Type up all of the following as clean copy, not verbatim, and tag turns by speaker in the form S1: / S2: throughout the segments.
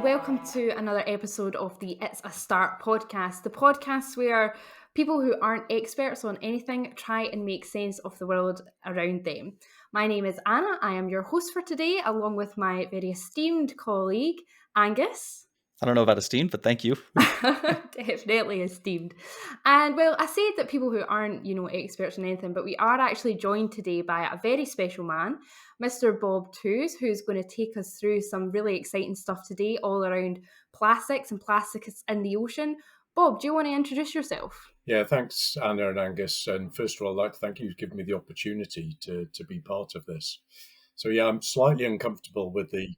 S1: welcome to another episode of the It's a Start podcast, the podcast where people who aren't experts on anything try and make sense of the world around them. My name is Anna. I am your host for today, along with my very esteemed colleague, Angus.
S2: I don't know about esteemed, but thank you.
S1: Definitely esteemed. And well, I said that people who aren't, experts in anything, but we are actually joined today by a very special man, Mr. Bob Tooze, who's going to take us through some really exciting stuff today all around plastics and plastics in the ocean. Bob, do you want to introduce yourself?
S3: Yeah, thanks, Anna and Angus. And first of all, I'd like to thank you for giving me the opportunity to be part of this. So yeah, I'm slightly uncomfortable with the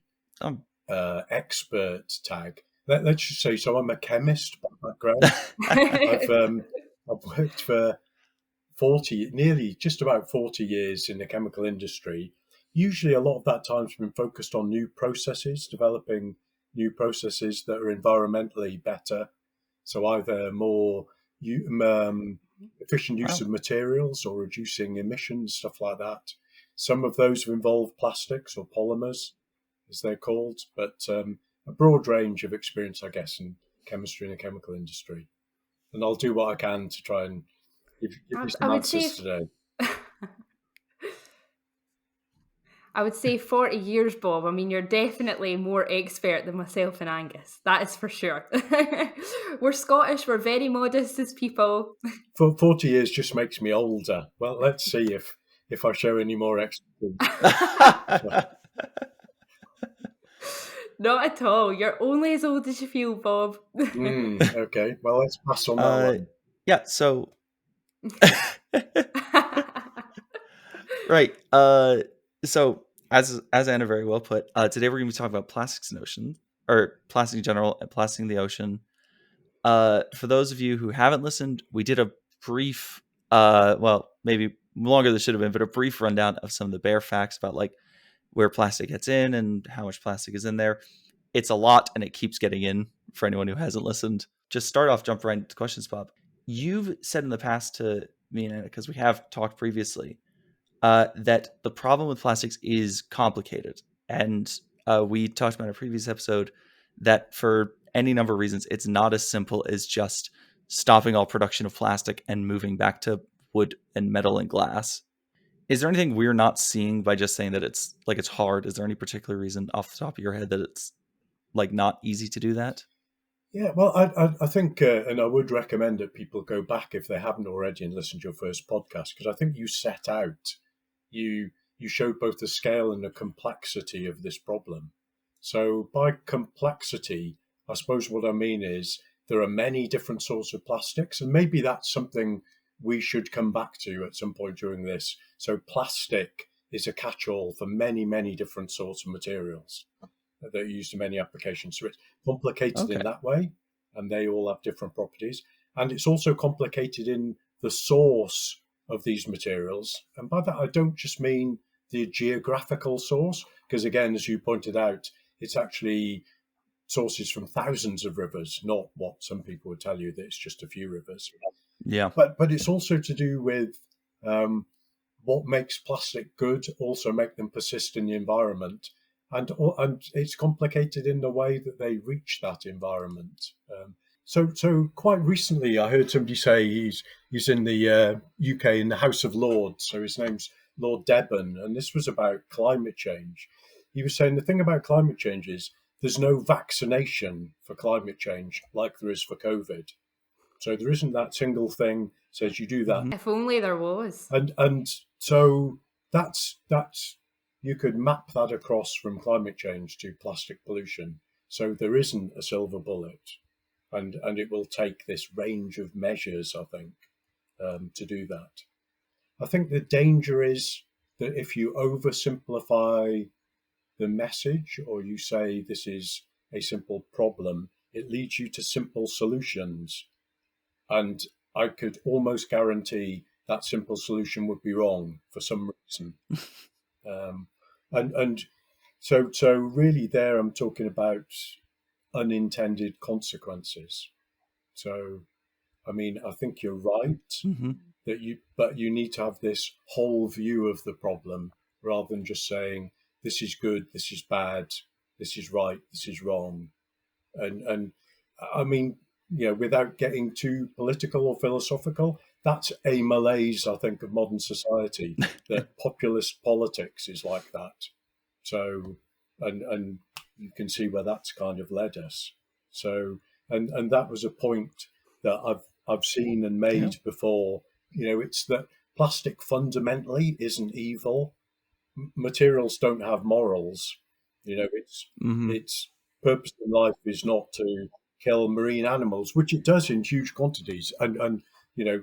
S3: expert tag. Let's just say, so I'm a chemist by background. I've worked for nearly just about 40 years in the chemical industry. Usually a lot of that time's been focused on new processes, developing new processes that are environmentally better. So either more efficient use of materials or reducing emissions, stuff like that. Some of those have involved plastics or polymers, as they're called, but a broad range of experience, I guess, in chemistry and the chemical industry. And I'll do what I can to try and give you some answers today.
S1: I would say 40 years, Bob. I mean, you're definitely more expert than myself and Angus. That is for sure. We're Scottish. We're very modest as people.
S3: 40 years just makes me older. Well, let's see if I show any more expertise.
S1: Not at all. You're only as old as you feel, Bob.
S3: Okay. Well, let's pass on that one.
S2: Yeah, so... Right. So, as Anna very well put, today we're going to be talking about plastics in the ocean, or plastic in general, and plastic in the ocean. For those of you who haven't listened, we did a brief, maybe longer than it should have been, but a brief rundown of some of the bare facts about like where plastic gets in and how much plastic is in there. It's a lot, and it keeps getting in for anyone who hasn't listened. Just jump right into questions, Bob. You've said in the past to me and Anna, because we have talked previously, that the problem with plastics is complicated. And we talked about in a previous episode that for any number of reasons, it's not as simple as just stopping all production of plastic and moving back to wood and metal and glass. Is there anything we're not seeing by just saying that it's hard? Is there any particular reason off the top of your head that it's like not easy to do that?
S3: Yeah, well, I think, and I would recommend that people go back if they haven't already and listen to your first podcast, because I think you set out, you showed both the scale and the complexity of this problem. So by complexity, I suppose what I mean is there are many different sorts of plastics, and maybe that's something we should come back to at some point during this. So plastic is a catch-all for many, many different sorts of materials that are used in many applications. So it's complicated in that way, and they all have different properties. And it's also complicated in the source of these materials. And by that, I don't just mean the geographical source, because again, as you pointed out, it's actually sources from thousands of rivers, not what some people would tell you that it's just a few rivers.
S2: Yeah.
S3: But it's also to do with what makes plastic good, also make them persist in the environment. And it's complicated in the way that they reach that environment. So quite recently, I heard somebody say he's in the UK in the House of Lords. So his name's Lord Debon, and this was about climate change. He was saying the thing about climate change is there's no vaccination for climate change like there is for COVID. So there isn't that single thing that says you do that.
S1: If only there was.
S3: And so that's. You could map that across from climate change to plastic pollution. So there isn't a silver bullet, and it will take this range of measures, I think, to do that. I think the danger is that if you oversimplify the message, or you say this is a simple problem, it leads you to simple solutions. And I could almost guarantee that simple solution would be wrong for some reason. And so really there I'm talking about unintended consequences. So, I mean, I think you're right but you need to have this whole view of the problem rather than just saying this is good, this is bad, this is right, this is wrong. And I mean, without getting too political or philosophical, that's a malaise, I think, of modern society, that populist politics is like that. So, and you can see where that's kind of led us. So, and that was a point that I've seen and
S2: Yeah.
S3: made before. It's that plastic fundamentally isn't evil. Materials don't have morals. Its
S2: Hmm.
S3: its purpose in life is not to kill marine animals, which it does in huge quantities, and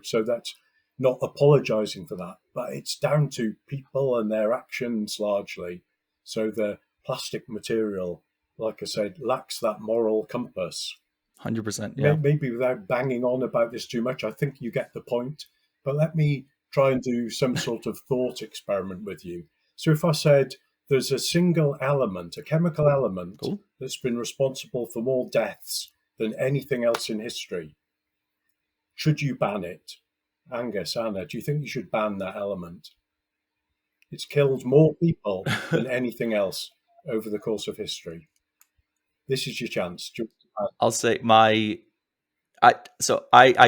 S3: so that's not apologizing for that, but it's down to people and their actions largely. So the plastic material, like I said, lacks that moral compass.
S2: 100%. Yeah.
S3: Maybe without banging on about this too much, I think you get the point. But let me try and do some sort of thought experiment with you. So if I said there's a single element, a chemical element,
S2: Cool.
S3: that's been responsible for more deaths than anything else in history, should you ban it? Angus, Anna, do you think you should ban that element? It's killed more people than anything else over the course of history. This is your chance.
S2: I'll say I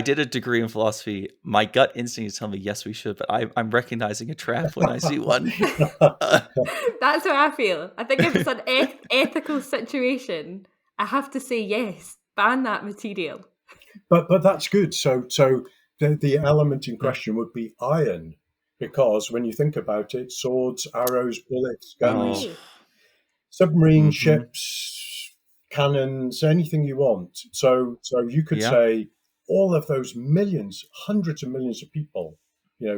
S2: did a degree in philosophy. My gut instinct is telling me yes, we should, but I'm recognizing a trap when I see one.
S1: That's how I feel. I think if it's an ethical situation, I have to say yes, ban that material.
S3: But that's good. So the element in question would be iron, because when you think about it, swords, arrows, bullets, guns,
S2: Oh.
S1: Aye.
S3: submarine
S2: Mhm.
S3: ships, cannons, anything you want. So you could
S2: Yeah.
S3: say all of those millions, hundreds of millions of people.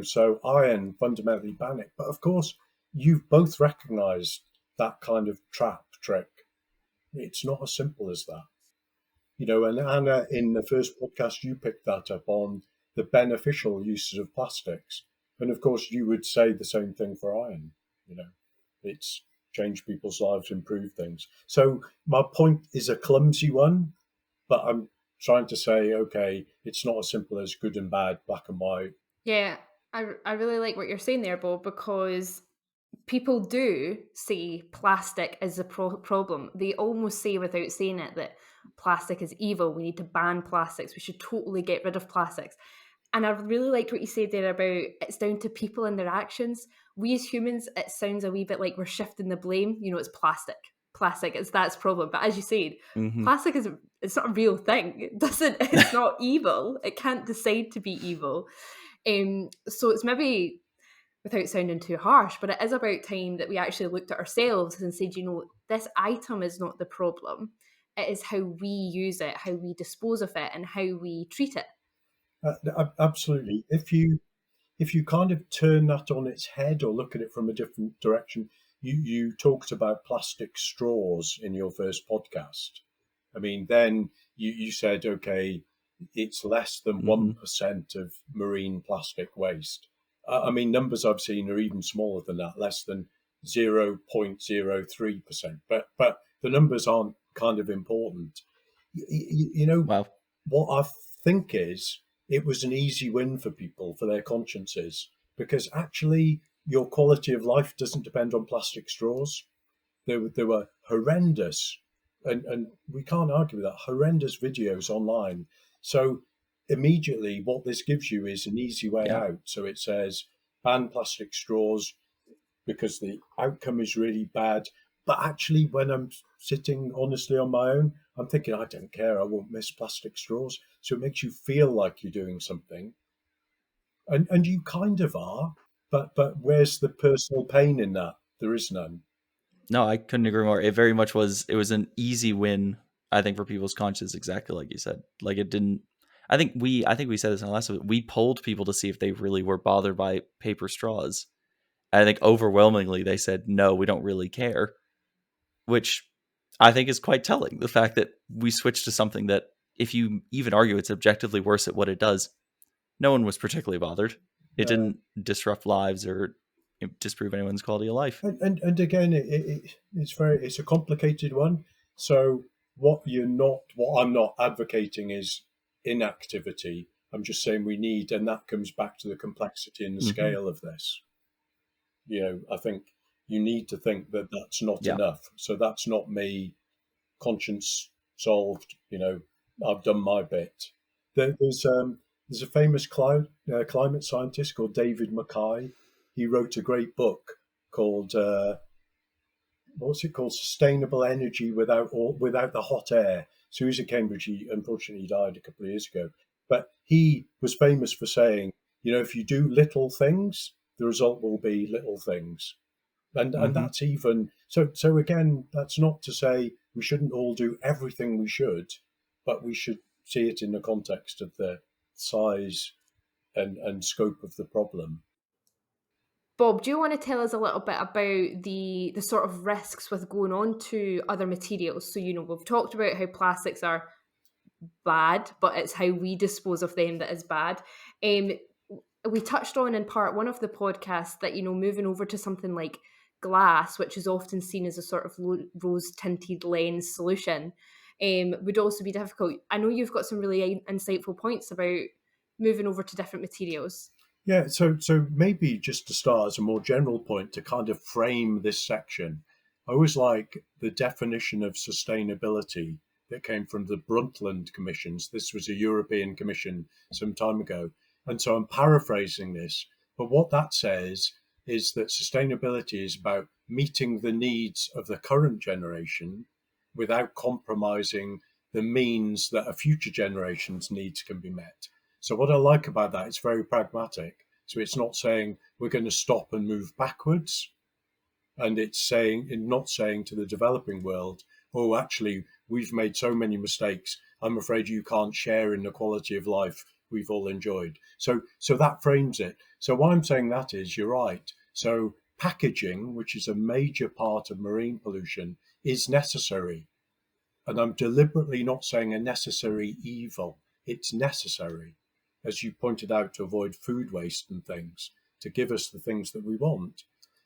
S3: So iron fundamentally ban it. But of course, you've both recognised that kind of trap trick. It's not as simple as that. And Anna, in the first podcast, you picked that up on the beneficial uses of plastics. And of course, you would say the same thing for iron. It's changed people's lives, improved things. So my point is a clumsy one, but I'm trying to say, okay, it's not as simple as good and bad, black and white.
S1: Yeah, I really like what you're saying there, Bob, because people do say plastic is the problem. They almost say without saying it that plastic is evil. We need to ban plastics. We should totally get rid of plastics. And I really liked what you said there about it's down to people and their actions. We as humans, it sounds a wee bit like we're shifting the blame. It's plastic. Plastic is that's problem. But as you said,
S2: Mhm.
S1: plastic it's not a real thing. It's not evil. It can't decide to be evil. So it's maybe without sounding too harsh, but it is about time that we actually looked at ourselves and said, this item is not the problem. It is how we use it, how we dispose of it, and how we treat it.
S3: Absolutely. If you kind of turn that on its head or look at it from a different direction, you talked about plastic straws in your first podcast. I mean, then you said, okay, it's less than
S2: Mhm.
S3: 1% of marine plastic waste. I mean, numbers I've seen are even smaller than that, less than 0.03%. But the numbers aren't kind of important.
S2: Wow.
S3: What I think is it was an easy win for people, for their consciences, because actually your quality of life doesn't depend on plastic straws. There were horrendous, and we can't argue with that, horrendous videos online. So immediately what this gives you is an easy way
S2: Yeah.
S3: out. So it says ban plastic straws because the outcome is really bad. But actually, when I'm sitting honestly on my own, I'm thinking, I don't care, I won't miss plastic straws. So it makes you feel like you're doing something. And you kind of are, but where's the personal pain in that? There is none.
S2: No, I couldn't agree more. It very much was. It was an easy win, I think, for people's conscience. Exactly like you said. Like it didn't. I think we said this in the last episode. We polled people to see if they really were bothered by paper straws. And I think overwhelmingly they said no, we don't really care, which I think is quite telling. The fact that we switched to something that, if you even argue it's objectively worse at what it does, no one was particularly bothered. It didn't disrupt lives or disprove anyone's quality of life.
S3: And again, it's a complicated one. So what I'm not advocating is inactivity. I'm just saying we need, and that comes back to the complexity and the
S2: Hmm.
S3: scale of this. I think you need to think that that's not
S2: Yeah.
S3: enough. So that's not me conscience solved. I've done my bit. There's a famous climate scientist called David Mackay. He wrote a great book called what's it called? Sustainable Energy without the hot air. So he was at Cambridge. He unfortunately died a couple of years ago. But he was famous for saying, if you do little things, the result will be little things. And
S2: Mm-hmm.
S3: that's even so again, that's not to say we shouldn't all do everything we should, but we should see it in the context of the size and scope of the problem.
S1: Bob, do you want to tell us a little bit about the sort of risks with going on to other materials? So, we've talked about how plastics are bad, but it's how we dispose of them that is bad. We touched on in part one of the podcast that, moving over to something like glass, which is often seen as a sort of rose-tinted lens solution, would also be difficult. I know you've got some really insightful points about moving over to different materials.
S3: Yeah, so maybe just to start as a more general point to kind of frame this section, I always like the definition of sustainability that came from the Brundtland Commissions. This was a European commission some time ago. And so I'm paraphrasing this, but what that says is that sustainability is about meeting the needs of the current generation without compromising the means that a future generation's needs can be met. So what I like about that, it's very pragmatic. So it's not saying we're going to stop and move backwards, and it's not saying to the developing world, oh, actually, we've made so many mistakes. I'm afraid you can't share in the quality of life we've all enjoyed. So that frames it. So why I'm saying that is, you're right. So packaging, which is a major part of marine pollution, is necessary. And I'm deliberately not saying a necessary evil. It's necessary, as you pointed out, to avoid food waste and things, to give us the things that we want.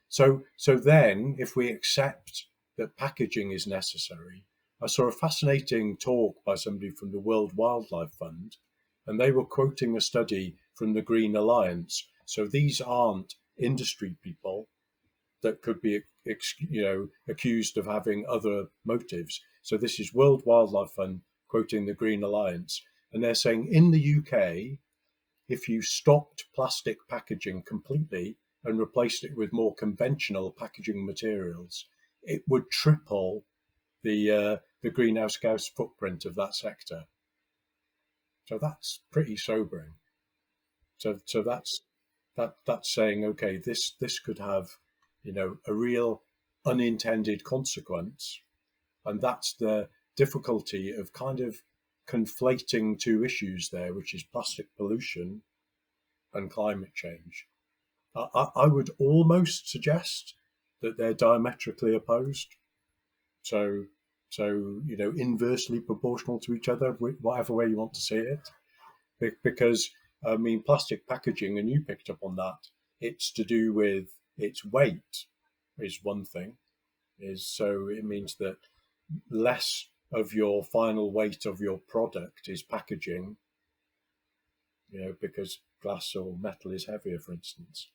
S3: So then, if we accept that packaging is necessary, I saw a fascinating talk by somebody from the World Wildlife Fund, and they were quoting a study from the Green Alliance. So these aren't industry people that could be accused of having other motives. So this is World Wildlife Fund quoting the Green Alliance, and they're saying in the UK, if you stopped plastic packaging completely and replaced it with more conventional packaging materials, it would triple the greenhouse gas footprint of that sector. So that's pretty sobering. So that's saying, okay, this could have, a real unintended consequence, and that's the difficulty of kind of conflating two issues there, which is plastic pollution and climate change. I would almost suggest that they're diametrically opposed. So inversely proportional to each other, whatever way you want to see it. Because, I mean, plastic packaging, and you picked up on that, it's to do with its weight is one thing. So it means that less of your final weight of your product is packaging, because glass or metal is heavier, for instance.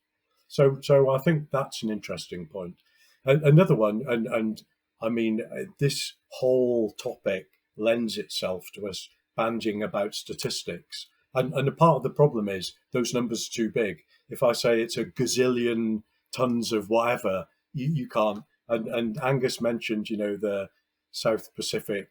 S3: So I think that's an interesting point. Another one, and I mean, this whole topic lends itself to us bandying about statistics. And a part of the problem is those numbers are too big. If I say it's a gazillion tons of whatever, you can't. And Angus mentioned, the South Pacific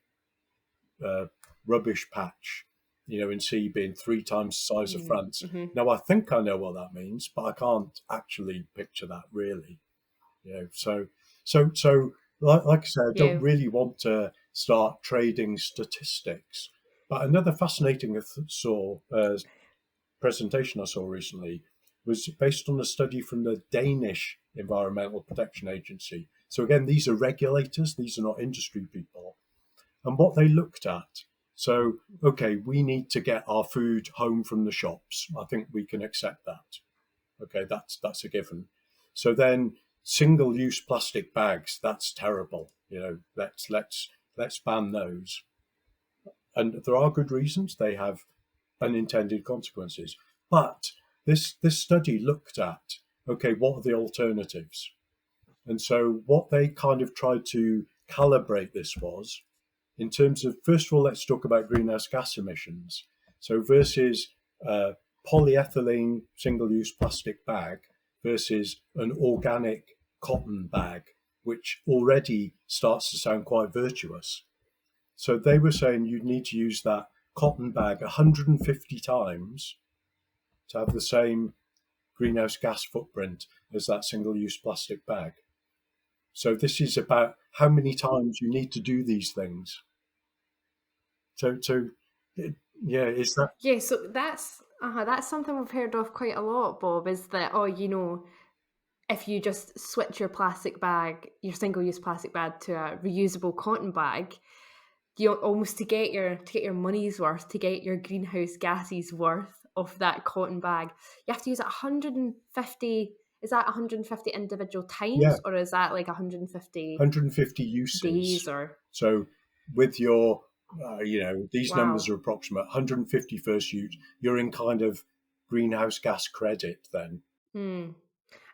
S3: rubbish patch, in sea being 3 times the size of France.
S1: Mm-hmm.
S3: Now, I think I know what that means, but I can't actually picture that really. So like I said, I don't
S1: Yeah.
S3: really want to start trading statistics. But another fascinating presentation I saw recently was based on a study from the Danish Environmental Protection Agency. So again, these are regulators; these are not industry people. And what they looked at. So, okay, we need to get our food home from the shops. I think we can accept that. Okay, that's a given. So then, single-use plastic bags, that's terrible. Let's ban those. And there are good reasons; they have unintended consequences. But this study looked at, okay, what are the alternatives? And so what they kind of tried to calibrate this in terms of, first of all, let's talk about greenhouse gas emissions. So versus polyethylene single-use plastic bag versus an organic cotton bag, which already starts to sound quite virtuous. So they were saying you'd need to use that cotton bag 150 times to have the same greenhouse gas footprint as that single-use plastic bag. So this is about how many times you need to do these things. So yeah, is that?
S1: Yeah, so that's something we've heard of quite a lot, Bob, is that, if you just switch your plastic bag, your single-use plastic bag, to a reusable cotton bag, you almost to get your money's worth, to get your greenhouse gases worth of that cotton bag, you have to use it 150. Is that 150 individual times,
S3: Yeah,
S1: or is that like 150
S3: 150 uses.
S1: days? Or
S3: So with your, these numbers
S1: wow,
S3: are approximate. 150 first use, you're in kind of greenhouse gas credit then.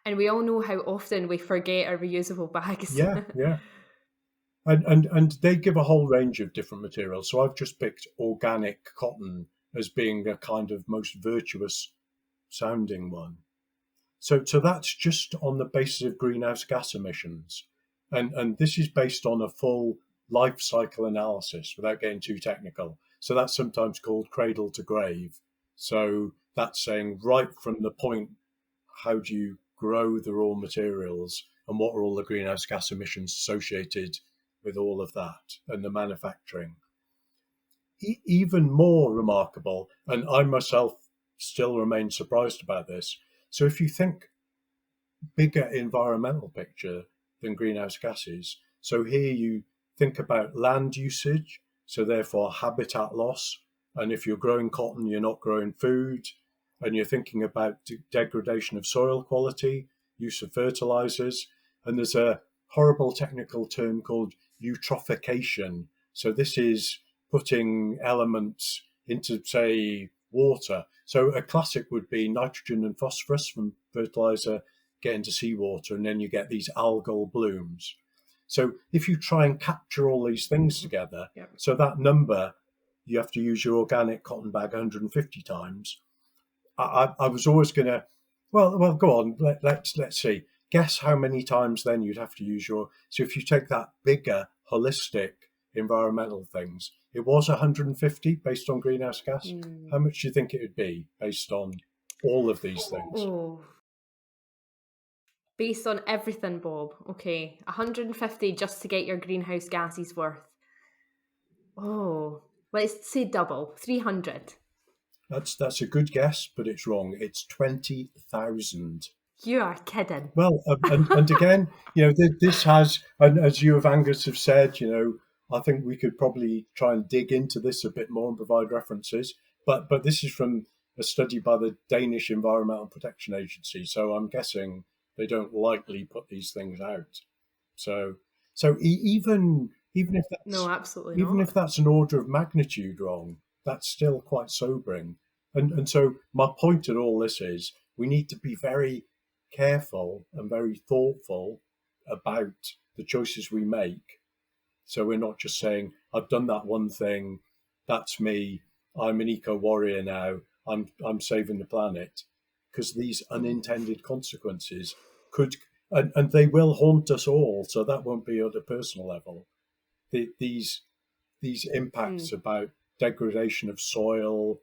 S1: and we all know how often we forget our reusable bags.
S3: Yeah, yeah. And they give a whole range of different materials. So I've just picked organic cotton as being a kind of most virtuous sounding one. So that's just on the basis of greenhouse gas emissions. And this is based on a full life cycle analysis without getting too technical. So that's sometimes called cradle to grave. So that's saying right from the point, how do you grow the raw materials and what are all the greenhouse gas emissions associated with all of that and the manufacturing. Even more remarkable, and I myself still remain surprised about this. So if you think bigger environmental picture than greenhouse gases, so here you think about land usage, so therefore habitat loss, and if you're growing cotton, you're not growing food, and you're thinking about degradation of soil quality, use of fertilizers, and there's a horrible technical term called eutrophication. So this is putting elements into, say, water. So a classic would be nitrogen and phosphorus from fertilizer get into seawater, and then you get these algal blooms. So if you try and capture all these things together,
S1: Yep.
S3: so that number, you have to use your organic cotton bag 150 times. I was always going to, well, go on. Let's see. Guess how many times then you'd have to use your. So if you take that bigger, holistic environmental things, it was 150 based on greenhouse gas. How much do you think it would be based on all of these things?
S1: Oh, based on everything, Bob. Okay, 150 just to get your greenhouse gases worth. Oh, let's say double, 300.
S3: That's a good guess, but it's wrong. It's 20,000.
S1: You are kidding.
S3: Well, and again, this has, and as you of Angus have said, I think we could probably try and dig into this a bit more and provide references. But this is from a study by the Danish Environmental Protection Agency, so I'm guessing they don't likely put these things out. So even if
S1: No,
S3: that's
S1: absolutely
S3: even if
S1: not.
S3: that's an order of magnitude wrong, that's still quite sobering. And so my point in all this is we need to be very careful and very thoughtful about the choices we make. So we're not just saying, I've done that one thing, that's me, I'm an eco warrior now, I'm saving the planet. Because these unintended consequences could, and they will haunt us all. So that won't be at a personal level. These impacts about degradation of soil,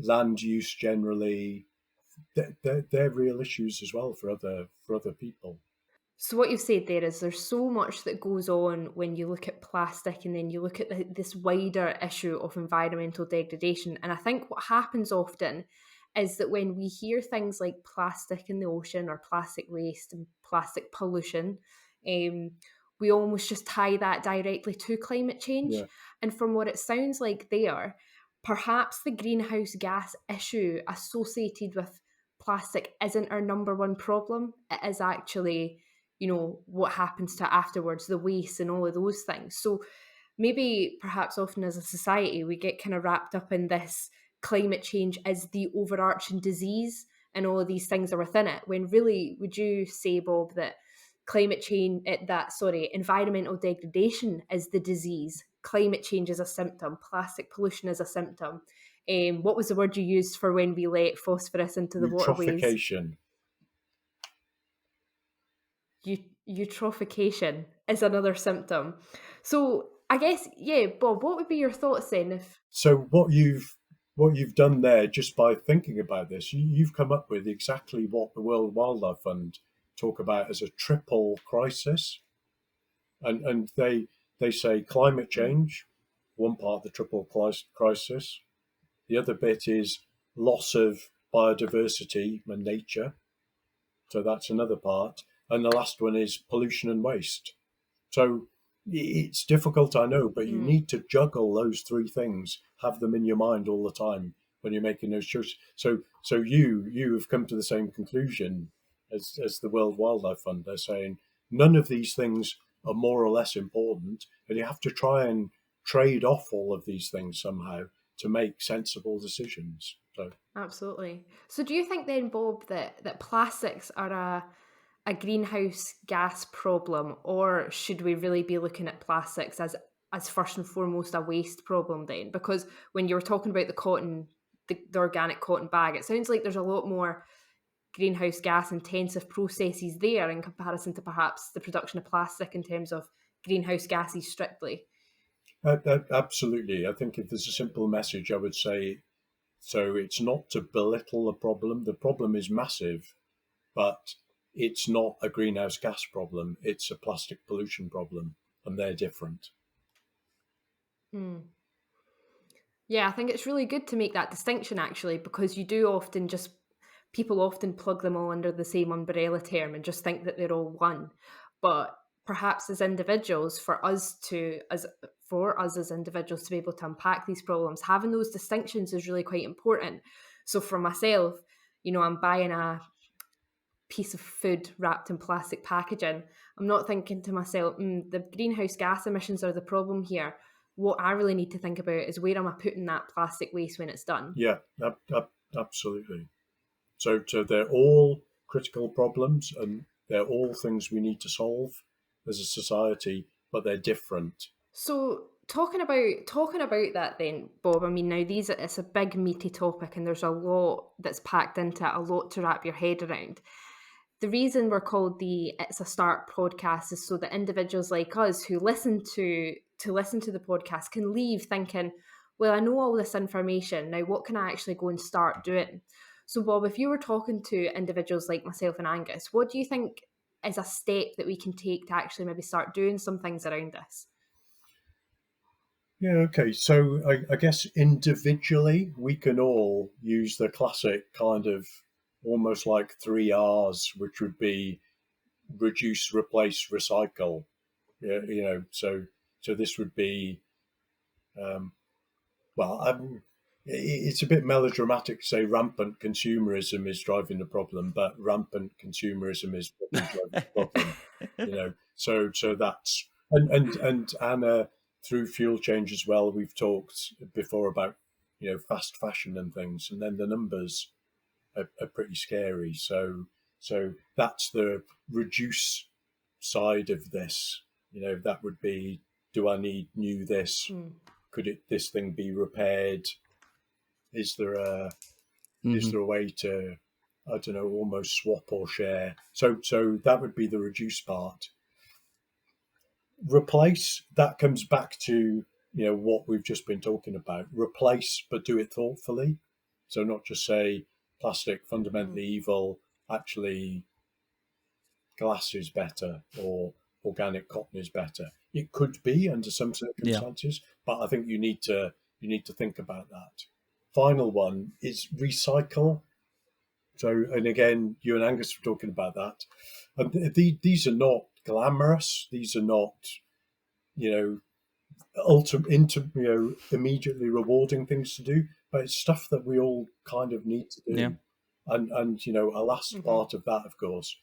S3: land use generally, they're real issues as well for other people.
S1: So what you've said there is there's so much that goes on when you look at plastic, and then you look at this wider issue of environmental degradation. And I think what happens often is that when we hear things like plastic in the ocean or plastic waste and plastic pollution, we almost just tie that directly to climate change.
S3: Yeah.
S1: And from what it sounds like there, perhaps the greenhouse gas issue associated with plastic isn't our number one problem. It is actually, what happens to it afterwards, the waste and all of those things. So maybe perhaps often as a society, we get kind of wrapped up in this climate change as the overarching disease and all of these things are within it, when really, would you say, Bob, that environmental degradation is the disease. Climate change is a symptom. Plastic pollution is a symptom. What was the word you used for when we let phosphorus into the waterways?
S3: Eutrophication.
S1: Eutrophication is another symptom. So I guess, yeah, Bob, what would be your thoughts then?
S3: So what you've done there, just by thinking about this, you've come up with exactly what the World Wildlife Fund talk about as a triple crisis, and they say climate change, one part of the triple crisis. The other bit is loss of biodiversity and nature, so that's another part, and the last one is pollution and waste. So it's difficult, I know, but you need to juggle those three things, have them in your mind all the time when you're making those choices. So you have come to the same conclusion as the World Wildlife Fund. They're saying none of these things are more or less important, and you have to try and trade off all of these things somehow to make sensible decisions. So
S1: Absolutely. So do you think then, Bob, that plastics are a greenhouse gas problem, or should we really be looking at plastics as first and foremost a waste problem then? Because when you were talking about the cotton, the organic cotton bag, it sounds like there's a lot more greenhouse gas intensive processes there in comparison to perhaps the production of plastic in terms of greenhouse gases strictly.
S3: absolutely. I think if there's a simple message, I would say, so it's not to belittle the problem. The problem is massive, but it's not a greenhouse gas problem. It's a plastic pollution problem, and they're different.
S1: Yeah, I think it's really good to make that distinction actually, because you do often people often plug them all under the same umbrella term and just think that they're all one. But perhaps as individuals, for us as individuals to be able to unpack these problems, having those distinctions is really quite important. So for myself, I'm buying a piece of food wrapped in plastic packaging. I'm not thinking to myself, the greenhouse gas emissions are the problem here. What I really need to think about is, where am I putting that plastic waste when it's done?
S3: Yeah, absolutely. So they're all critical problems, and they're all things we need to solve as a society, but they're different.
S1: So talking about that then, Bob, I mean, now it's a big meaty topic and there's a lot that's packed into it, a lot to wrap your head around. The reason we're called the It's a Start podcast is so that individuals like us who listen to the podcast can leave thinking, well, I know all this information, now what can I actually go and start doing? So Bob, if you were talking to individuals like myself and Angus, what do you think is a step that we can take to actually maybe start doing some things around this?
S3: Yeah, okay. So I guess individually, we can all use the classic kind of almost like 3 Rs, which would be reduce, replace, recycle. Yeah, so this would be, well, it's a bit melodramatic to say rampant consumerism is driving the problem, but rampant consumerism is probably driving the problem. So that's and Anna, through fuel change as well. We've talked before about fast fashion and things, and then the numbers are pretty scary. So that's the reduce side of this. That would be, do I need new this? Could this thing be repaired? Is there a way to, I don't know, almost swap or share? So that would be the reduce part. Replace, that comes back to what we've just been talking about. Replace, but do it thoughtfully. So not just say plastic fundamentally evil, actually glass is better or organic cotton is better. It could be under some circumstances, but I think you need to think about that. Final one is recycle. So, and again, you and Angus were talking about that. And these are not glamorous. These are not, immediately rewarding things to do, but it's stuff that we all kind of need to do.
S2: Yeah.
S3: And a last part of that, of course,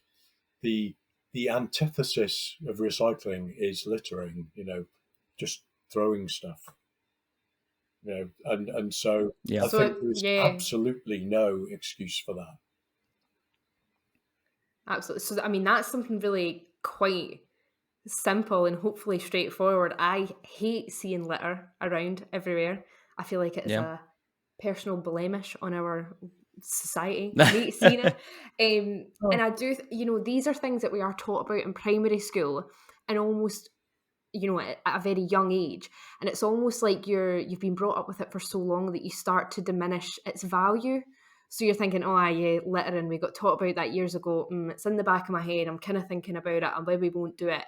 S3: the antithesis of recycling is littering. Just throwing stuff. And so I think there's absolutely no excuse for that.
S1: Absolutely. So, I mean, that's something really quite simple and hopefully straightforward. I hate seeing litter around everywhere. I feel like it's
S2: Yeah.
S1: a personal blemish on our society. I hate seeing it. And I do, these are things that we are taught about in primary school and almost, at a very young age. And it's almost like you've been brought up with it for so long that you start to diminish its value. So you're thinking, oh, yeah, littering, we got taught about that years ago. It's in the back of my head. I'm kind of thinking about it and maybe we won't do it.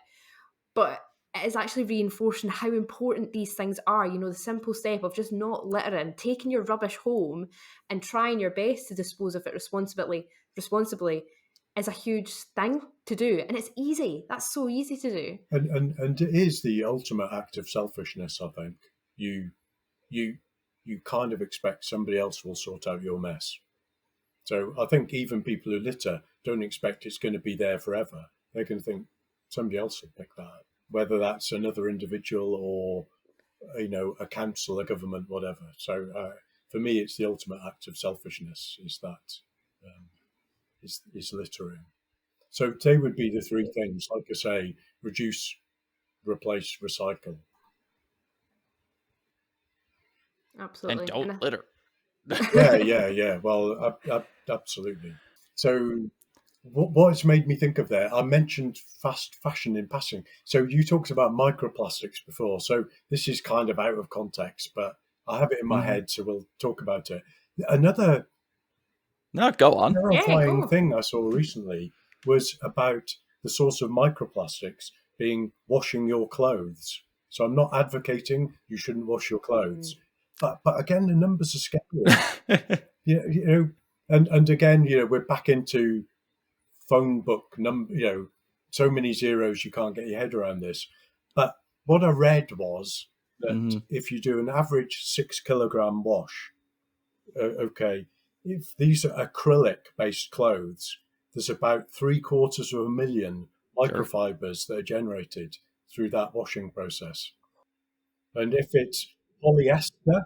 S1: But it is actually reinforcing how important these things are. The simple step of just not littering, taking your rubbish home and trying your best to dispose of it responsibly is a huge thing to do. And it's easy. That's so easy to do.
S3: And it is the ultimate act of selfishness, I think. You kind of expect somebody else will sort out your mess. So I think even people who litter don't expect it's going to be there forever. They're going to think somebody else will pick that up, whether that's another individual or a council, a government, whatever. So for me, it's the ultimate act of selfishness. Is littering. So they would be the three things. Like I say, reduce, replace, recycle.
S1: Absolutely.
S2: And don't litter.
S3: Yeah. Well, absolutely. So what it's made me think of there, I mentioned fast fashion in passing. So you talked about microplastics before. So this is kind of out of context, but I have it in my head, so we'll talk about it. Another
S2: No, go on.
S3: terrifying
S1: go.
S3: thing I saw recently was about the source of microplastics being washing your clothes. So I'm not advocating you shouldn't wash your clothes, but again the numbers are scary. And again, we're back into phone book number. So many zeros you can't get your head around this. But what I read was that if you do an average 6 kilogram wash, okay, if these are acrylic-based clothes, there's about 750,000 microfibers that are generated through that washing process. And if it's polyester,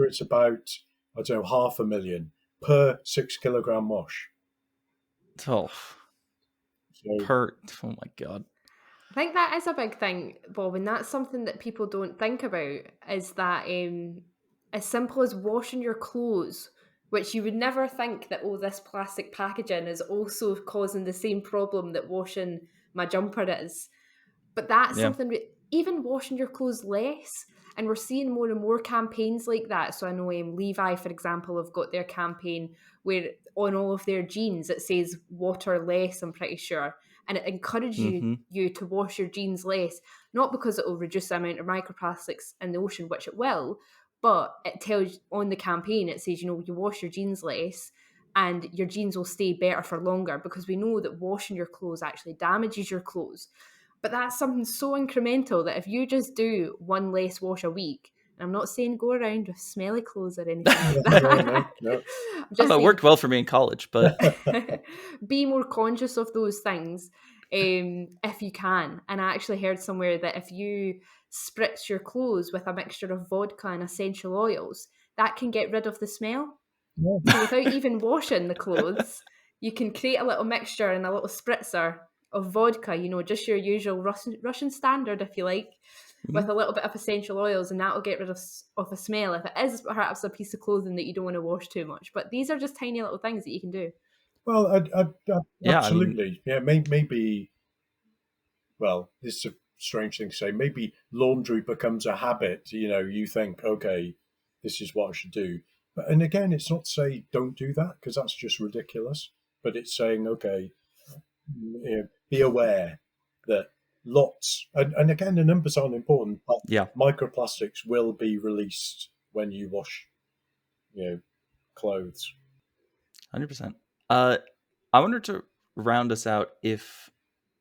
S3: it's about, I don't know, 500,000 per 6 kilogram wash.
S2: Oh,
S3: So,
S2: oh my God.
S1: I think that is a big thing, Bob, and that's something that people don't think about, is that as simple as washing your clothes, which you would never think that, this plastic packaging is also causing the same problem that washing my jumper is. But that's something, even washing your clothes less, and we're seeing more and more campaigns like that. So I know Levi, for example, have got their campaign where on all of their jeans it says water less, I'm pretty sure. And it encourages you to wash your jeans less, not because it will reduce the amount of microplastics in the ocean, which it will, but it tells on the campaign, it says, you wash your jeans less and your jeans will stay better for longer, because we know that washing your clothes actually damages your clothes. But that's something so incremental that if you just do one less wash a week, and I'm not saying go around with smelly clothes or anything like that.
S3: No.
S2: It worked well for me in college, but
S1: be more conscious of those things if you can. And I actually heard somewhere that if you spritz your clothes with a mixture of vodka and essential oils, that can get rid of the smell. So without even washing the clothes, you can create a little mixture and a little spritzer of vodka, just your usual Russian standard, if you like, with a little bit of essential oils, and that will get rid of a smell if it is perhaps a piece of clothing that you don't want to wash too much. But these are just tiny little things that you can do.
S3: Well,
S2: Yeah,
S3: absolutely. Maybe. Well, this is a strange thing to say. Maybe laundry becomes a habit. You think, okay, this is what I should do. And again, it's not to say don't do that, because that's just ridiculous. But it's saying, okay, be aware that lots, and again, the numbers aren't important, but microplastics will be released when you wash, clothes.
S2: 100%. I wanted to round us out, if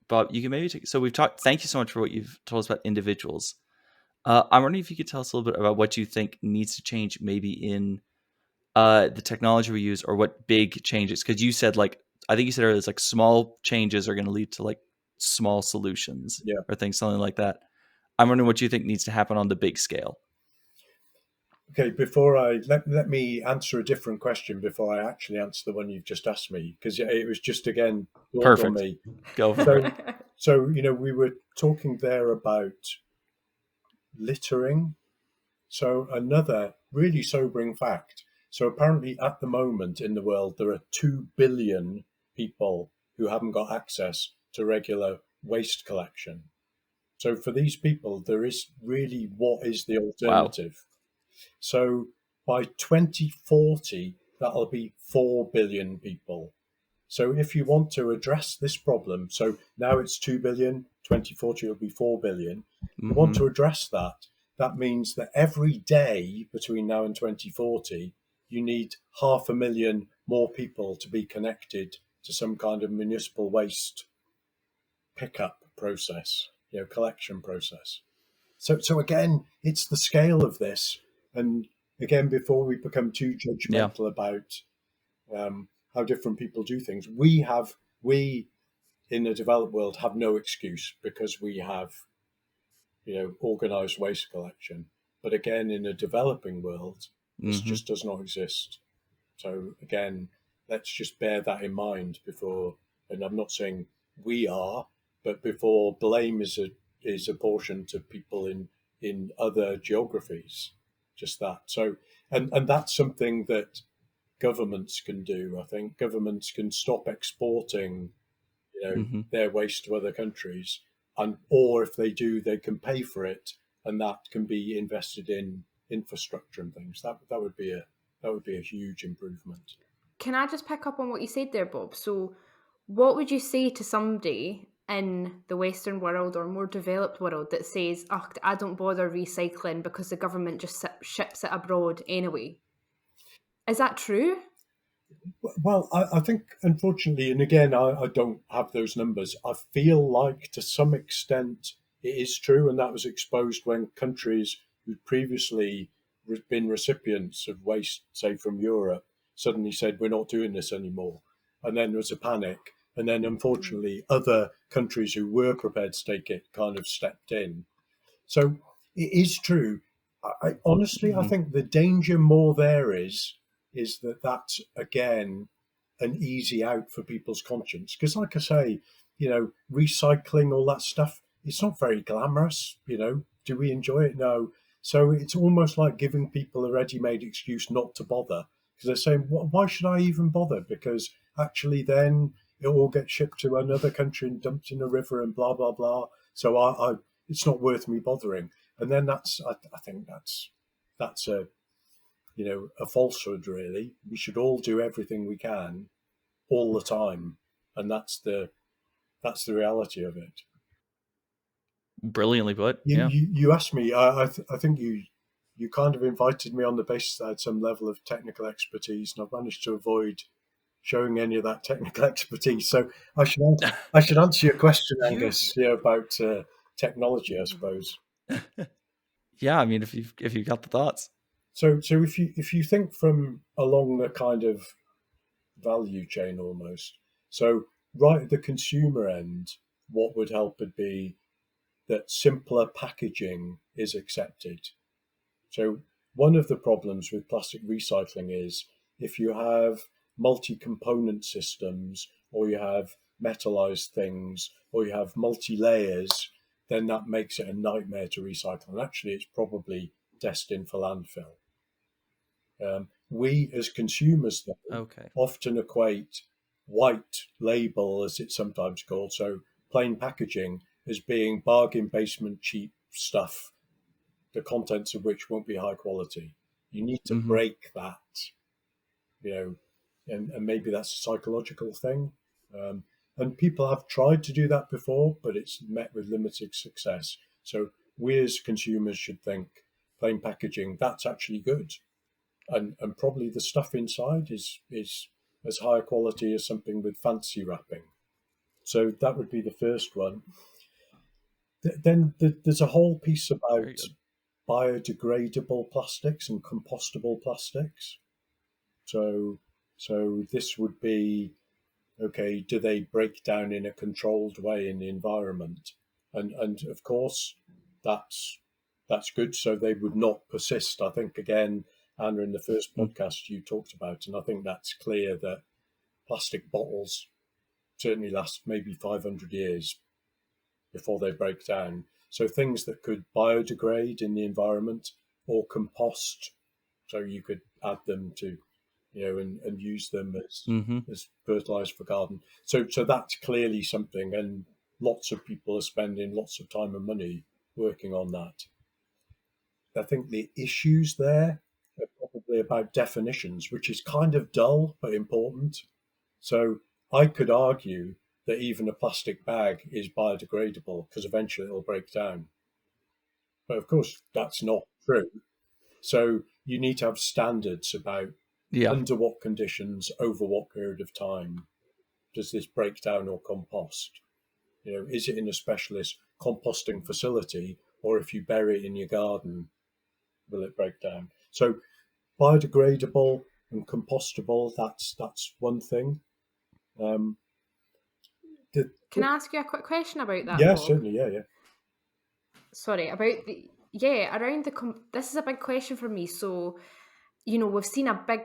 S2: Bob, you can maybe take. So we've talked. Thank you so much for what you've told us about individuals. I'm wondering if you could tell us a little bit about what you think needs to change, maybe in the technology we use, or what big changes. Because you said, I think you said earlier, it's small changes are going to lead to small solutions, or things, something like that. I'm wondering what you think needs to happen on the big scale.
S3: Okay, before I let me answer a different question before I actually answer the one you've just asked me, because it was just again dawned on
S2: Perfect.
S3: me.
S2: Go for it.
S3: So we were talking there about littering. So another really sobering fact. So apparently, at the moment in the world, there are 2 billion people who haven't got access to regular waste collection. So for these people, there is really what is the
S2: Wow.
S3: alternative? So by 2040, that'll be 4 billion people. So if you want to address this problem, so now it's 2 billion, 2040 it'll be 4 billion. You want
S2: Mm-hmm.
S3: to address that. That means that every day between now and 2040, you need 500,000 more people to be connected to some kind of municipal waste pickup process, collection process. So again, it's the scale of this, and again, before we become too
S2: Yeah.
S3: judgmental about how different people do things, we in the developed world have no excuse because we have organized waste collection. But again, in the developing world, this
S2: Mm-hmm.
S3: just does not exist. So again, let's just bear that in mind before. And I'm not saying we are, but before blame is apportioned to people in other geographies. Just that. So and that's something that governments can do. I think governments can stop exporting,
S2: Mm-hmm.
S3: their waste to other countries, and or if they do, they can pay for it, and that can be invested in infrastructure and things. That would be a huge improvement.
S1: Can I just pick up on what you said there, Bob? So, what would you say to somebody in the Western world or more developed world that says, "Oh, I don't bother recycling because the government just ships it abroad anyway"? Is that true?
S3: Well, I think, unfortunately, and again, I don't have those numbers. I feel like to some extent it is true, and that was exposed when countries who'd previously been recipients of waste, say from Europe, suddenly said, "We're not doing this anymore." And then there was a panic. And then,
S1: Mm.
S3: unfortunately, other countries who were prepared to take it kind of stepped in. So it is true. Honestly, I
S2: Mm-hmm.
S3: think the danger more there is that that's again an easy out for people's conscience. Because, like I say, recycling all that stuff, it's not very glamorous. Do we enjoy it? No. So it's almost like giving people a ready-made excuse not to bother because they're saying, "Why should I even bother?" Because actually, then it all gets shipped to another country and dumped in a river and blah blah blah. So it's not worth me bothering. And then I think that's a falsehood. Really, we should all do everything we can all the time, and that's the reality of it.
S2: Brilliantly put.
S3: You
S2: Yeah.
S3: you, you asked me. I think you kind of invited me on the basis that I had some level of technical expertise, and I've managed to avoid showing any of that technical expertise. So I should answer your question,
S2: You.
S3: Angus, about technology, I suppose.
S2: Yeah. I mean, if you've got the thoughts.
S3: So if you think from along the kind of value chain almost, so right at the consumer end, what would help would be that simpler packaging is accepted. So one of the problems with plastic recycling is if you have multi-component systems or you have metallized things or you have multi-layers, then that makes it a nightmare to recycle. And actually, it's probably destined for landfill. We as consumers, though,
S2: Okay.
S3: often equate white label, as it's sometimes called, so plain packaging, as being bargain basement cheap stuff, the contents of which won't be high quality. You need to
S2: Mm-hmm.
S3: break that, you know, and maybe that's a psychological thing. Um, and people have tried to do that before, but it's met with limited success. So we as consumers should think plain packaging, that's actually good. And probably the stuff inside is as high a quality as something with fancy wrapping. So that would be the first one. Then there's a whole piece
S2: Very
S3: about
S2: good.
S3: biodegradable plastics and compostable plastics. So so this would be okay. Do they break down in a controlled way in the environment? And of course, that's that's good. So they would not persist. I think, again, Anna, in the first
S2: Mm.
S3: podcast you talked about, and I think that's clear that plastic bottles certainly last maybe 500 years before they break down. So things that could biodegrade in the environment or compost, so you could add them to, and use them
S2: Mm-hmm.
S3: as fertilizer for garden. So that's clearly something, and lots of people are spending lots of time and money working on that. I think the issues there are probably about definitions, which is kind of dull but important. So I could argue that even a plastic bag is biodegradable because eventually it'll break down. But of course, that's not true. So you need to have standards about
S2: Yeah.
S3: under what conditions, over what period of time does this break down or compost? Is it in a specialist composting facility, or if you bury it in your garden, will it break down? So biodegradable and compostable, that's one thing. Um, the,
S1: Can I ask you a quick question about that,
S3: yeah,
S1: Bob?
S3: certainly, yeah.
S1: Sorry, about the around this is a big question for me. So, we've seen a big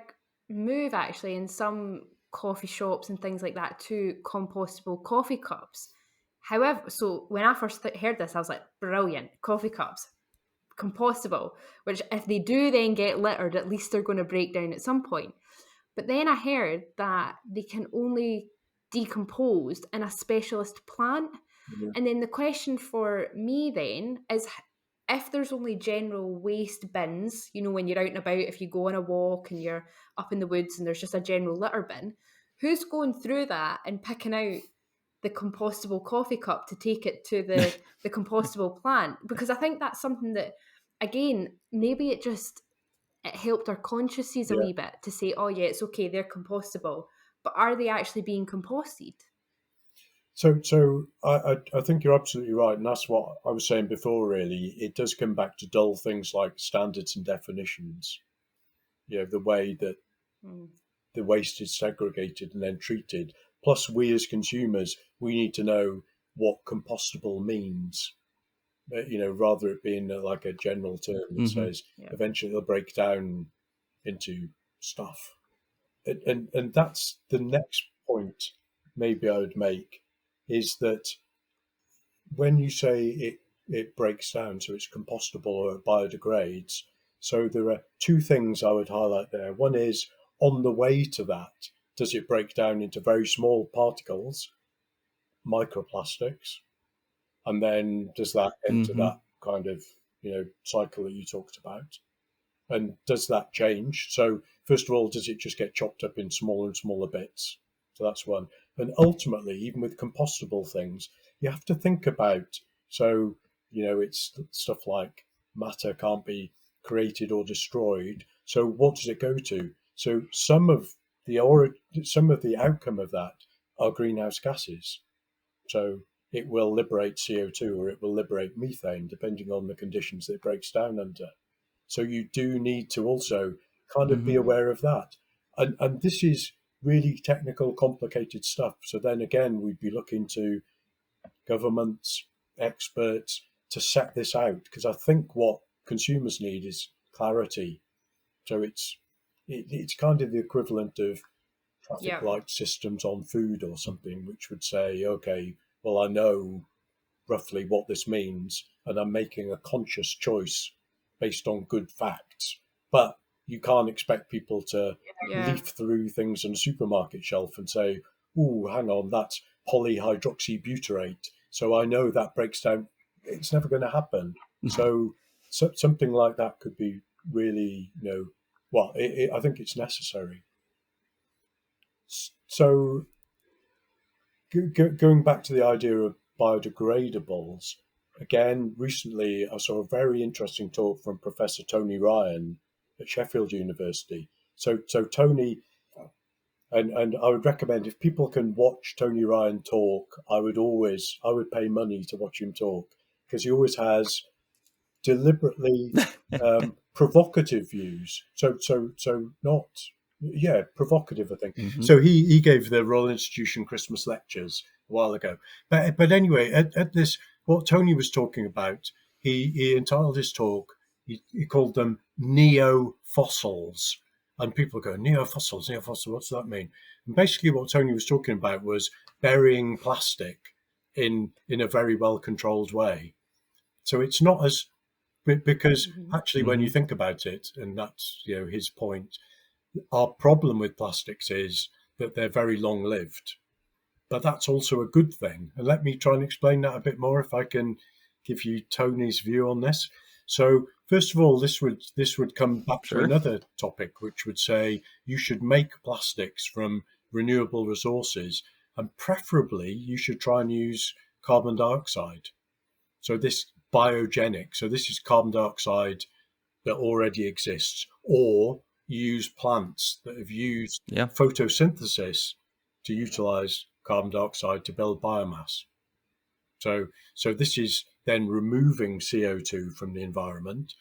S1: move actually in some coffee shops and things like that to compostable coffee cups. However, so when I first heard this, I was like, brilliant, coffee cups, compostable, which if they do then get littered, at least they're going to break down at some point. But then I heard that they can only decompose in a specialist plant.
S3: Yeah.
S1: And then the question for me then is, if there's only general waste bins, when you're out and about, if you go on a walk and you're up in the woods and there's just a general litter bin, who's going through that and picking out the compostable coffee cup to take it to the compostable plant? Because I think that's something that, again, maybe it helped our consciences a
S3: Yeah.
S1: wee bit to say, oh yeah, it's okay, they're compostable, but are they actually being composted?
S3: So I think you're absolutely right, and that's what I was saying before. Really, it does come back to dull things like standards and definitions. The way that
S1: Mm.
S3: the waste is segregated and then treated. Plus, we as consumers, we need to know what compostable means. Rather it being like a general term that
S2: Mm-hmm.
S3: says
S1: Yeah.
S3: eventually it'll break down into stuff. And that's the next point maybe I would make, is that when you say it breaks down, so it's compostable or it biodegrades, so there are two things I would highlight there. One is, on the way to that, does it break down into very small particles, microplastics, and then does that enter
S2: Mm-hmm.
S3: that kind of cycle that you talked about? And does that change? So first of all, does it just get chopped up in smaller and smaller bits? So that's one. And ultimately, even with compostable things, you have to think about, so, it's stuff like matter can't be created or destroyed. So what does it go to? So some of the outcome of that are greenhouse gases. So it will liberate CO2 or it will liberate methane, depending on the conditions that it breaks down under. So you do need to also kind of be
S2: Mm-hmm.
S3: aware of that. And this is really technical, complicated stuff. So then again, we'd be looking to governments, experts to set this out, because I think what consumers need is clarity. So it's kind of the equivalent of traffic
S1: Yeah.
S3: light systems on food or something, which would say, okay, well, I know roughly what this means, and I'm making a conscious choice based on good facts. But you can't expect people to
S1: Yeah.
S3: leaf through things on a supermarket shelf and say, "Oh, hang on, that's polyhydroxybutyrate, so I know that breaks down." It's never going to happen. So something like that could be really, well, I think it's necessary. So going back to the idea of biodegradables, again, recently I saw a very interesting talk from Professor Tony Ryan at Sheffield University. So Tony, and I would recommend, if people can watch Tony Ryan talk, I would pay money to watch him talk, because he always has deliberately provocative views. So not, yeah, provocative, I think.
S2: Mm-hmm.
S3: So he gave the Royal Institution Christmas lectures a while ago. But anyway, at this, what Tony was talking about he entitled his talk, he called them neo-fossils. And people go, neo-fossils, what's that mean? And basically what Tony was talking about was burying plastic in a very well-controlled way. So it's not as, because actually when you think about it, and that's his point, our problem with plastics is that they're very long-lived. But that's also a good thing. And let me try and explain that a bit more, if I can give you Tony's view on this. So first of all, this would come back to another topic, which would say you should make plastics from renewable resources, and preferably you should try and use carbon dioxide. So this biogenic, so this is carbon dioxide that already exists, or use plants that have used photosynthesis to utilize carbon dioxide to build biomass. So this is then removing CO2 from the environment.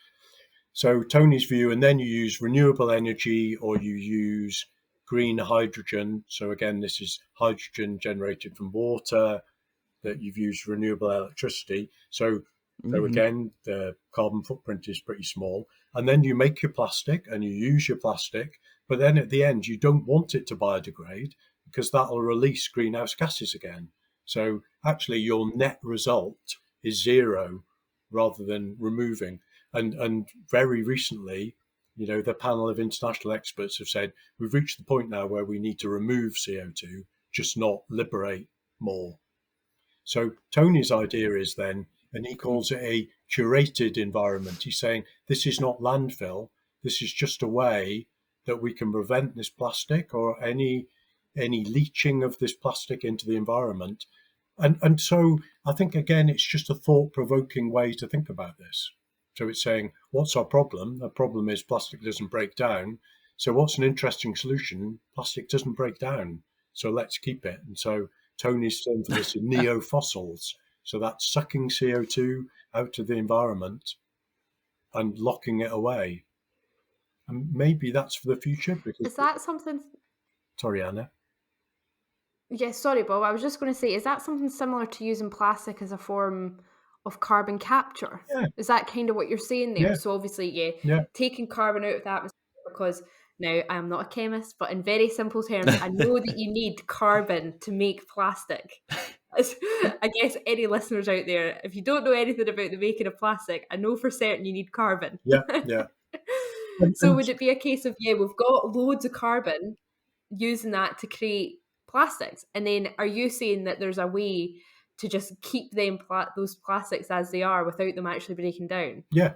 S3: So Tony's view, and then you use renewable energy, or you use green hydrogen. So again, this is hydrogen generated from water that you've used renewable electricity. So again, the carbon footprint is pretty small. And then you make your plastic and you use your plastic, but then at the end, you don't want it to biodegrade, because that'll release greenhouse gases again. So actually your net result is zero rather than removing. And very recently, the panel of international experts have said, we've reached the point now where we need to remove CO2, just not liberate more. So Tony's idea is then, and he calls it a curated environment. He's saying this is not landfill. This is just a way that we can prevent this plastic or any leaching of this plastic into the environment. And so I think, again, it's just a thought-provoking way to think about this. So it's saying, what's our problem? The problem is plastic doesn't break down. So what's an interesting solution? Plastic doesn't break down. So let's keep it. And so Tony's term for this is neo-fossils. So that's sucking CO2 out of the environment and locking it away. And maybe that's for the future. Because,
S1: is that something?
S3: Sorry, Anna.
S1: Yes, sorry, Bob. I was just going to say, is that something similar to using plastic as a form of carbon capture?
S3: Yeah.
S1: Is that kind of what you're saying there?
S3: Yeah.
S1: So obviously,
S3: yeah,
S1: taking carbon out of the atmosphere, because now I am not a chemist, but in very simple terms, I know that you need carbon to make plastic. I guess any listeners out there, if you don't know anything about the making of plastic, I know for certain you need carbon.
S3: Yeah.
S1: So would it be a case of, we've got loads of carbon, using that to create plastics, and then are you saying that there's a way to just keep them those plastics as they are without them actually breaking down?
S3: Yeah.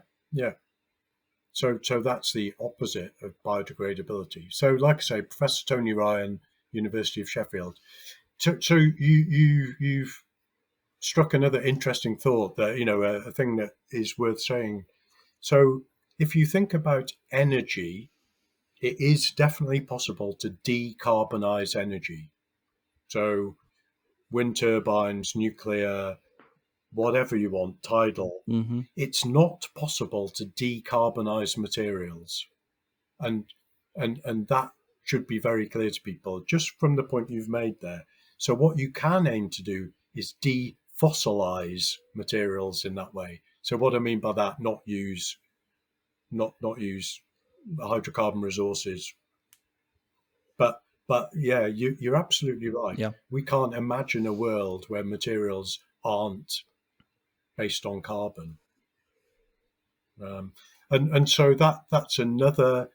S3: So that's the opposite of biodegradability. So, like I say, Professor Tony Ryan, University of Sheffield. So you've struck another interesting thought that a thing that is worth saying. So if you think about energy, it is definitely possible to decarbonize energy. So wind turbines, nuclear, whatever you want, tidal. It's not possible to decarbonize materials. And that should be very clear to people, just from the point you've made there. So what you can aim to do is defossilize materials in that way. So what I mean by that, not use hydrocarbon resources. But yeah, you're absolutely right.
S2: Yeah.
S3: We can't imagine a world where materials aren't based on carbon. And so that's another.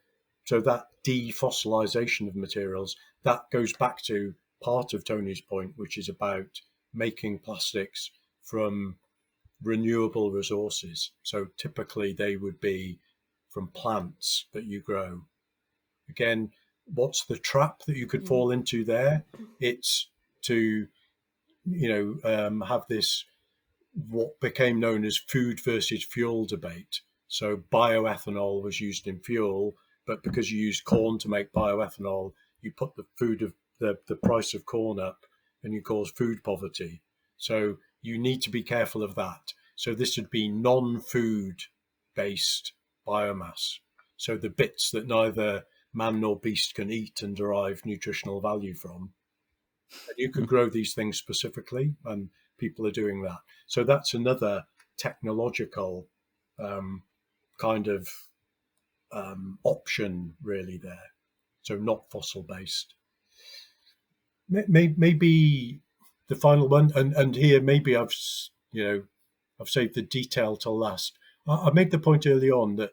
S3: So that defossilization of materials, that goes back to part of Tony's point, which is about making plastics from renewable resources. So typically they would be from plants that you grow. Again, what's the trap that you could fall into there? It's to, have this, what became known as food versus fuel debate. So bioethanol was used in fuel, but because you use corn to make bioethanol, you put the price of corn up and you cause food poverty. So you need to be careful of that. So this would be non-food based biomass. So the bits that neither man nor beast can eat and derive nutritional value from. And you could grow these things specifically, and people are doing that. So that's another technological kind of option really there. So not fossil based. Maybe the final one, and here maybe I've saved the detail till last. I made the point early on that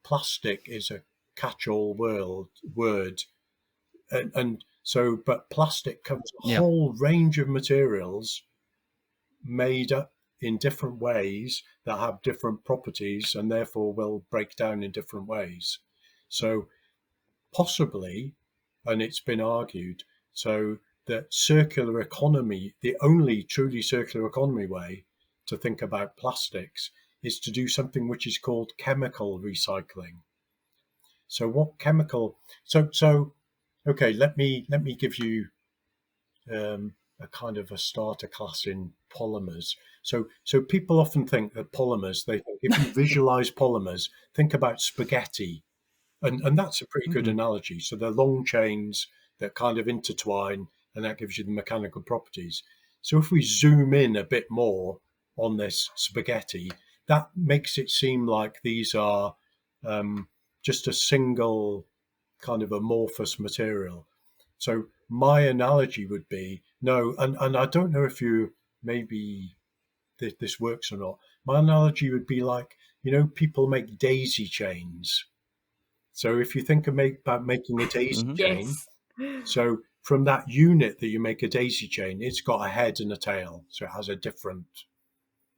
S3: plastic is a catch-all word, and so but plastic covers a whole range of materials made up in different ways that have different properties and therefore will break down in different ways. So possibly, and it's been argued, so that circular economy, the only truly circular economy way to think about plastics is to do something which is called chemical recycling. So what chemical? So okay, let me give you a kind of a starter class in polymers. So people often think that polymers. If you visualize polymers, think about spaghetti. And that's a pretty good analogy. So they're long chains that kind of intertwine, and that gives you the mechanical properties. So if we zoom in a bit more on this spaghetti, that makes it seem like these are just a single kind of amorphous material. So my analogy would be, no, and I don't know if maybe this works or not. My analogy would be like, people make daisy chains. So if you think about making a daisy chain, so from that unit that you make a daisy chain, it's got a head and a tail. So it has a different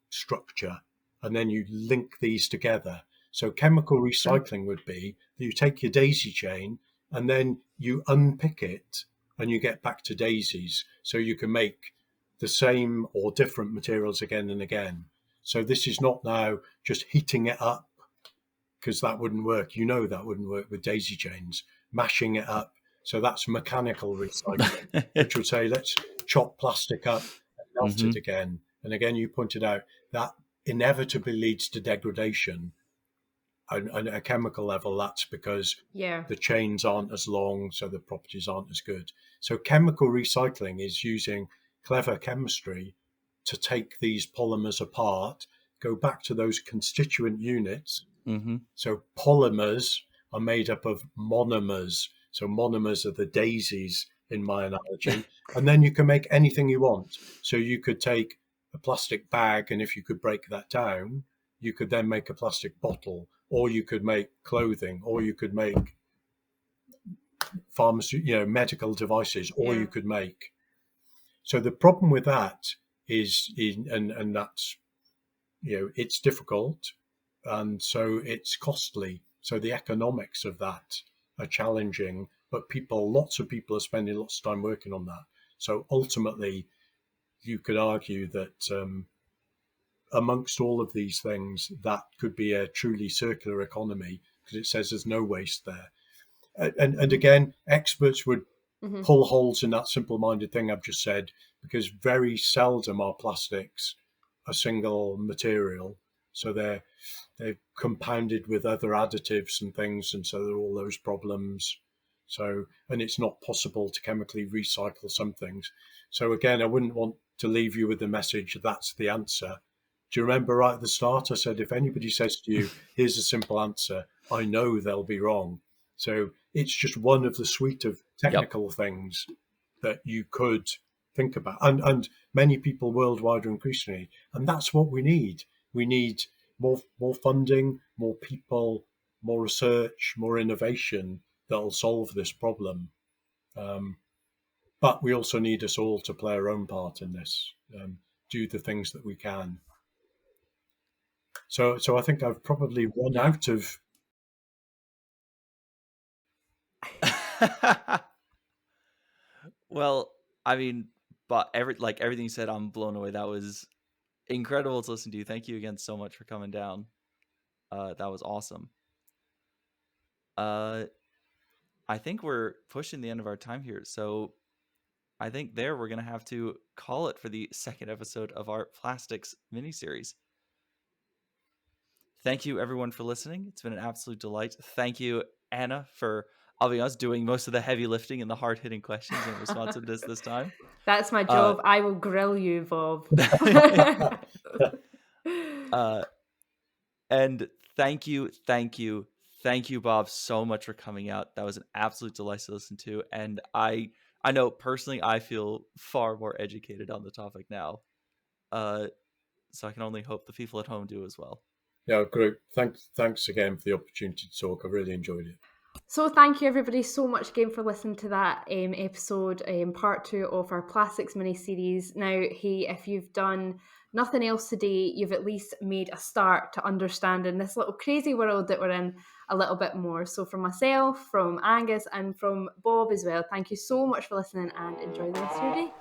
S3: structure. And then you link these together. So chemical recycling would be that you take your daisy chain and then you unpick it and you get back to daisies. So you can make the same or different materials again and again. So this is not now just heating it up, because that wouldn't work. That wouldn't work with daisy chains. Mashing it up. So that's mechanical recycling, which would say, let's chop plastic up and melt it again. And again, you pointed out that inevitably leads to degradation. And at a chemical level, that's because the chains aren't as long, so the properties aren't as good. So chemical recycling is using clever chemistry to take these polymers apart, go back to those constituent units. So polymers are made up of monomers. So monomers are the daisies in my analogy. And then you can make anything you want. So you could take a plastic bag, and if you could break that down, you could then make a plastic bottle, or you could make clothing, or you could make medical devices, or you could make. So the problem with that is, and that's, it's difficult, and so it's costly. So the economics of that are challenging, but lots of people are spending lots of time working on that. So ultimately, you could argue that amongst all of these things, that could be a truly circular economy, because it says there's no waste there. And again, experts would pull holes in that simple-minded thing I've just said, because very seldom are plastics a single material. So they're compounded with other additives and things, and so there are all those problems. So, and it's not possible to chemically recycle some things. So again, I wouldn't want to leave you with the message that's the answer. Do you remember right at the start I said, if anybody says to you, here's a simple answer, I know they'll be wrong. So it's just one of the suite of technical things that you could think about. And many people worldwide are increasingly. And that's what we need. We need more funding, more people, more research, more innovation that'll solve this problem. But we also need us all to play our own part in this, do the things that we can. So I think I've probably run out of.
S2: Well, I mean, but everything you said, I'm blown away. That was incredible to listen to. Thank you again so much for coming down. That was awesome. I think we're pushing the end of our time here, so I think we're gonna have to call it for the second episode of our plastics miniseries. Thank you everyone for listening. It's been an absolute delight. Thank you, Anna, for us doing most of the heavy lifting and the hard-hitting questions and responsiveness this time.
S1: That's my job. I will grill you, Bob.
S2: And thank you, Bob, so much for coming out. That was an absolute delight to listen to, and I know personally I feel far more educated on the topic now. So I can only hope the people at home do as well.
S3: Yeah, great. Thanks again for the opportunity to talk. I really enjoyed it.
S1: So thank you everybody so much again for listening to that episode, part 2 of our plastics mini-series. Now, hey, if you've done nothing else today, you've at least made a start to understanding this little crazy world that we're in a little bit more. So from myself, from Angus, and from Bob as well, thank you so much for listening and enjoy the rest of your day.